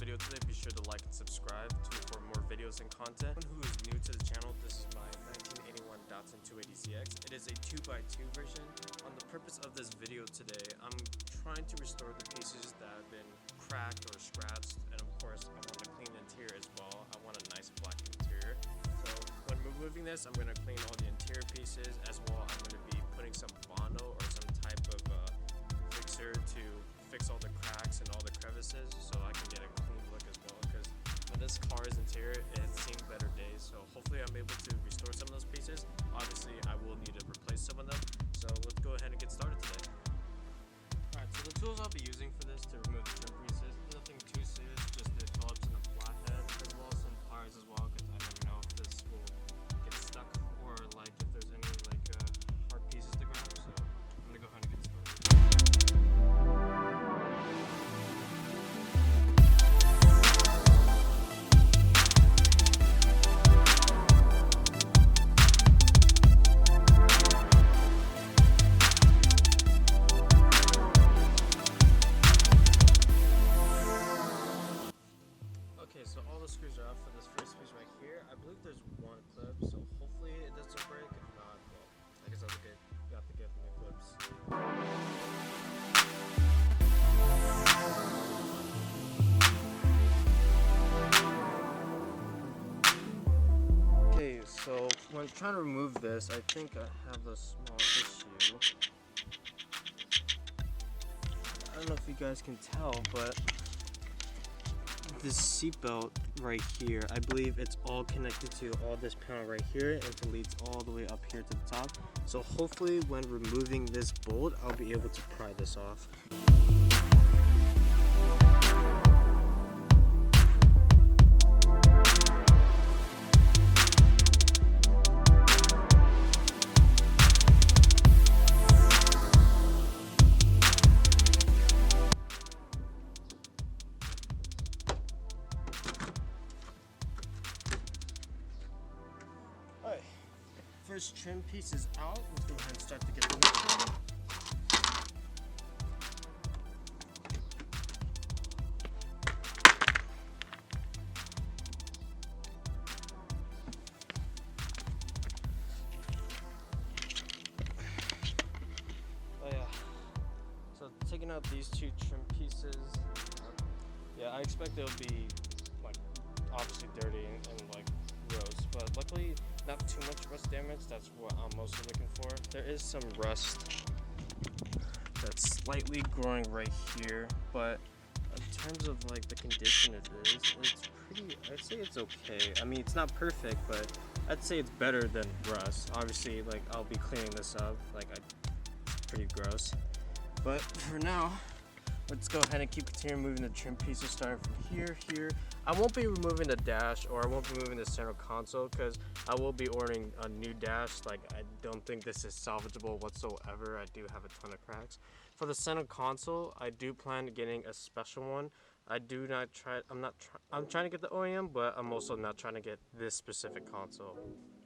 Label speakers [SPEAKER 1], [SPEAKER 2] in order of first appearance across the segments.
[SPEAKER 1] video today, be sure to like and subscribe for more videos and content. Who is new to the channel, this is my 1981 Datsun 280CX. It is a 2x2 version. On the purpose of this video today, I'm trying to restore the pieces that have been cracked or scratched, and of course I want to clean the interior as well. I want a nice black interior. So when removing this, I'm going to clean all the interior pieces as well. I'm going to be putting some Bondo or some type of fixer to fix all the cracks and all the crevices so I can get a clean look as well, because when this car's interior, it has seen better days. So hopefully I'm able to restore some of those pieces. Obviously I will need to replace some of them, so let's go ahead and get started today. Alright, so the tools I'll be using for this to remove the trim pieces, nothing too serious, just the Phillips and a flathead, as well as some pliers as well, because I never know if this will get stuck or like if there's any hard pieces to grab. So I'm gonna go ahead and get started. Okay, so all the screws are out for this first piece right here. I believe there's one clip, so hopefully it doesn't break. If not, well, I guess I'll got to get new clips. Okay, so when trying to remove this, I think I have a small issue. I don't know if you guys can tell, but this seatbelt right here, I believe it's all connected to all this panel right here, and it leads all the way up here to the top. So hopefully when removing this bolt, I'll be able to pry this off. First trim piece is out. Let's go ahead and start to get the next one. Oh yeah. So taking out these two trim pieces. Yeah, I expect they'll be like obviously dirty and like gross, but luckily not too much rust damage. That's what I'm mostly looking for. There is some rust that's slightly growing right here, but in terms of like the condition it is, it's pretty, I'd say it's okay. I mean, it's not perfect, but I'd say it's better than rust. Obviously, like I'll be cleaning this up, it's pretty gross. But for now, let's go ahead and continue moving the trim pieces, starting from here. I won't be removing the dash, or I won't be moving the center console, because I will be ordering a new dash. I don't think this is salvageable whatsoever. I do have a ton of cracks. For the center console, I do plan on getting a special one. I'm trying to get the OEM, but I'm also not trying to get this specific console.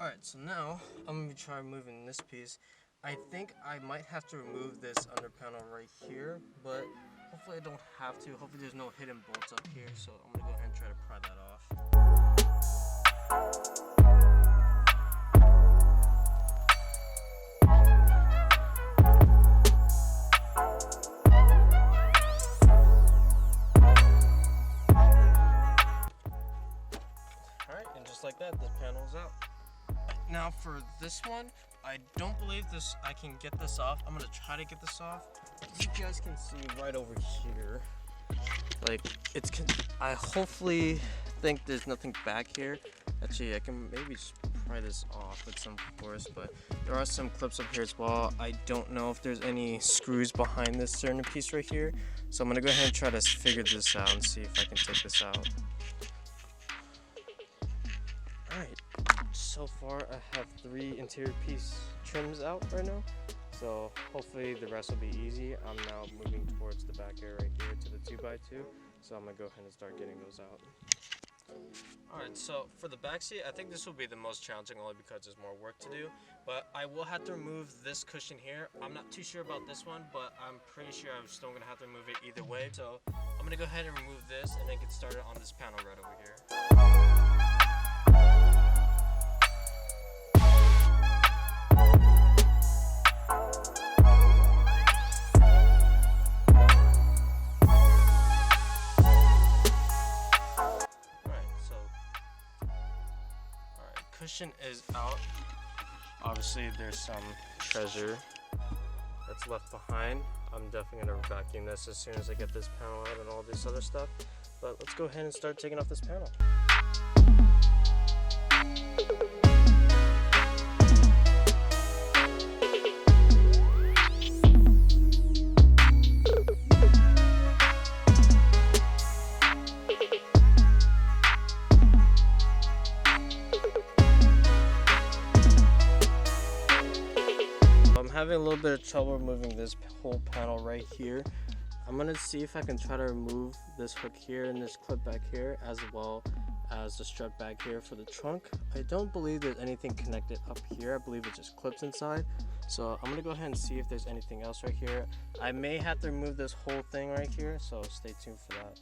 [SPEAKER 1] Alright, so now I'm going to try moving this piece. I think I might have to remove this under panel right here, but hopefully I don't have to. Hopefully there's no hidden bolts up here, so I'm gonna go ahead and try to pry that off. Alright, and just like that, the panel's out. Now for this one, I don't believe I can get this off. I'm gonna try to get this off. You guys can see right over here, I hopefully think there's nothing back here. Actually, I can maybe just pry this off with some force, but there are some clips up here as well. I don't know if there's any screws behind this certain piece right here, so I'm gonna go ahead and try to figure this out and see if I can take this out. Alright, so far I have 3 interior piece trims out right now, so hopefully the rest will be easy. I'm now moving towards the back area right here to the 2x2, so I'm gonna go ahead and start getting those out. Alright, so for the back seat, I think this will be the most challenging only because there's more work to do. But I will have to remove this cushion here. I'm not too sure about this one, but I'm pretty sure I'm still going to have to remove it either way. So I'm going to go ahead and remove this and then get started on this panel right over here. Cushion is out. Obviously there's some treasure that's left behind. I'm definitely gonna vacuum this as soon as I get this panel out and all this other stuff. But let's go ahead and start taking off this panel. Having a little bit of trouble removing this whole panel right here. I'm gonna see if I can try to remove this hook here and this clip back here, as well as the strap back here for the trunk. I don't believe there's anything connected up here. I believe it just clips inside. So I'm gonna go ahead and see if there's anything else right here. I may have to remove this whole thing right here, so stay tuned for that.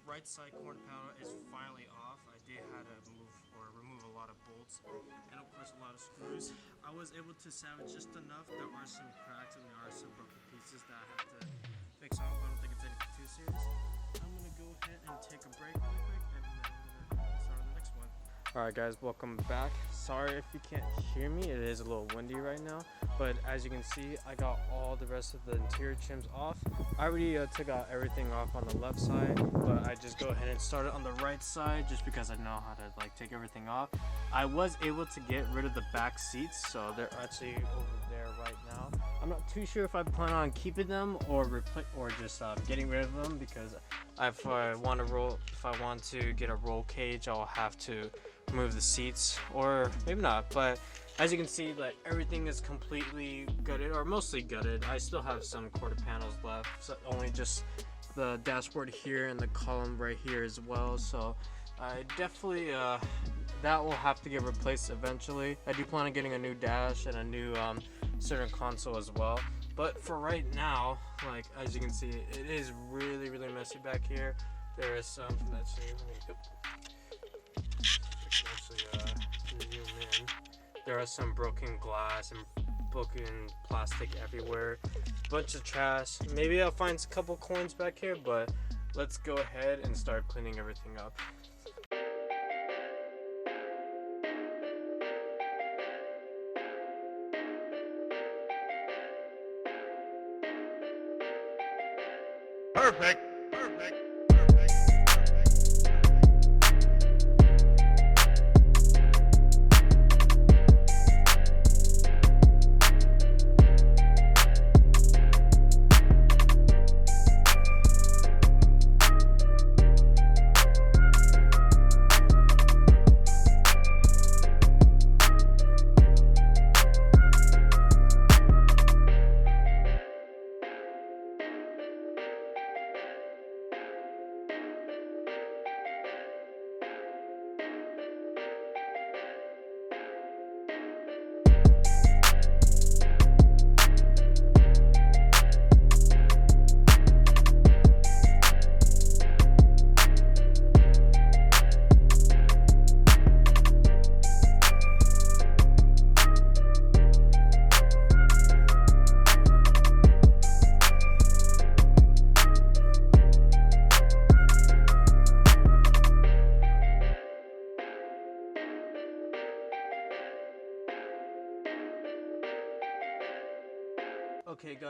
[SPEAKER 1] Right side corner panel is finally off. I did have to remove a lot of bolts and of course a lot of screws. I was able to salvage just enough. There are some cracks and there are some broken pieces that I have to fix off, but I don't think it's anything too serious. I'm gonna go ahead and take a break really quick and then I'm gonna start on the next one. Alright guys, welcome back. Sorry if you can't hear me, it is a little windy right now, but as you can see, I got all the rest of the interior trims off. I already took out everything off on the left side, but I just go ahead and start it on the right side just because I know how to take everything off. I was able to get rid of the back seats, so they're actually over there right now. I'm not too sure if I plan on keeping them or just getting rid of them, because if I want to get a roll cage, I'll have to remove the seats, or maybe not. But as you can see, like, everything is completely gutted, or mostly gutted. I still have some quarter panels left, so only just the dashboard here and the column right here as well. So I definitely that will have to get replaced eventually. I do plan on getting a new dash and a new center console as well. But for right now, like, as you can see, it is really messy back here. There is some, there are some broken glass and broken plastic everywhere, bunch of trash. Maybe I'll find a couple coins back here, but let's go ahead and start cleaning everything up.
[SPEAKER 2] Perfect.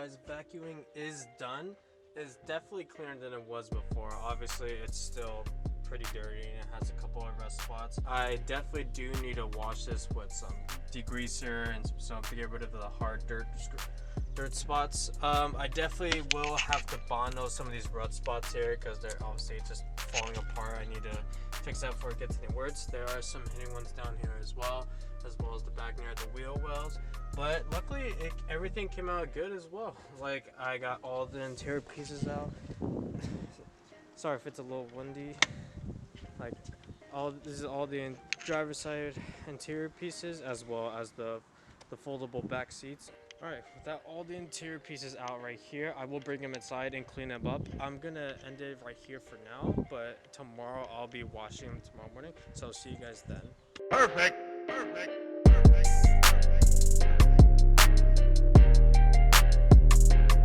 [SPEAKER 1] guys, vacuuming is done. It's definitely cleaner than it was before. Obviously, it's still pretty dirty and it has a couple of rust spots. I definitely do need to wash this with some degreaser and some soap to get rid of the hard dirt spots. I definitely will have to bondo some of these rut spots here because they're obviously just falling apart. I need to fix that before it gets any worse. There are some hidden ones down here as well as the back near the wheel wells. But luckily, everything came out good as well. Like, I got all the interior pieces out. Sorry if it's a little windy. Like, this is all the driver's side interior pieces as well as the foldable back seats. Alright, without all the interior pieces out right here, I will bring them inside and clean them up. I'm gonna end it right here for now, but tomorrow I'll be washing them tomorrow morning. So I'll see you guys then.
[SPEAKER 2] Perfect. Perfect.